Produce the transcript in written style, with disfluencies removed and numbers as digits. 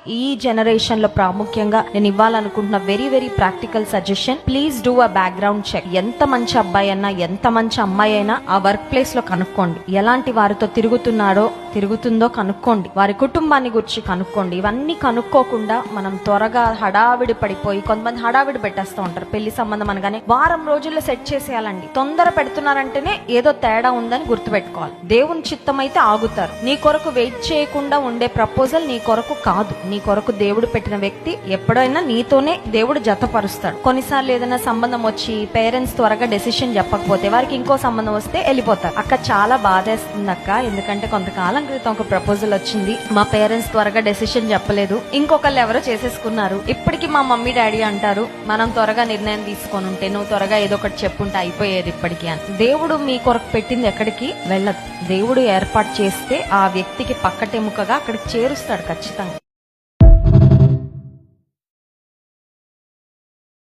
ఈ జనరేషన్ లో ప్రాముఖ్యంగా నేను ఇవ్వాలనుకుంటున్న very very practical suggestion, please do a background check. ఎంత మంచి అబ్బాయి అయినా ఎంత మంచి అమ్మాయి అయినా ఆ వర్క్ ప్లేస్ లో కనుక్కోండి. ఎలాంటి వారితో తిరుగుతుందో కనుక్కోండి. వారి కుటుంబాన్ని గురించి కనుక్కోండి. ఇవన్నీ కనుక్కోకుండా మనం త్వరగా హడావిడి పడిపోయి, కొంతమంది హడావిడి పెట్టేస్తూ ఉంటారు. పెళ్లి సంబంధం అనగానే వారం రోజుల్లో సెట్ చేసేయాలండి. తొందర పెడుతున్నారంటేనే ఏదో తేడా ఉందని గుర్తుపెట్టుకోవాలి. దేవుని చిత్తం అయితే ఆగుతారు. నీ కొరకు వెయిట్ చేయకుండా ఉండే ప్రపోజల్ నీ కొరకు కాదు. నీ కొరకు దేవుడు పెట్టిన వ్యక్తి ఎప్పుడైనా నీతోనే దేవుడు జతపరుస్తాడు. కొన్నిసార్లు ఏదైనా సంబంధం వచ్చి పేరెంట్స్ త్వరగా డెసిషన్ చెప్పకపోతే వారికి ఇంకో సంబంధం వస్తే వెళ్ళిపోతారు. అక్క చాలా బాధేస్తుంది అక్క, ఎందుకంటే కొంతకాలం క్రితం ఒక ప్రపోజల్ వచ్చింది, మా పేరెంట్స్ త్వరగా డెసిషన్ చెప్పలేదు, ఇంకొకళ్ళు ఎవరో చేసేసుకున్నారు. ఇప్పటికి మా మమ్మీ డాడీ అంటారు మనం త్వరగా నిర్ణయం తీసుకొని ఉంటే, నువ్వు త్వరగా ఏదో ఒకటి చెప్పుంటే అయిపోయేది ఇప్పటికి అని. దేవుడు మీ కొరకు పెట్టింది ఎక్కడికి వెళ్ళదు. దేవుడు ఏర్పాటు చేస్తే ఆ వ్యక్తికి పక్కటెముకగా అక్కడికి చేరుస్తాడు ఖచ్చితంగా.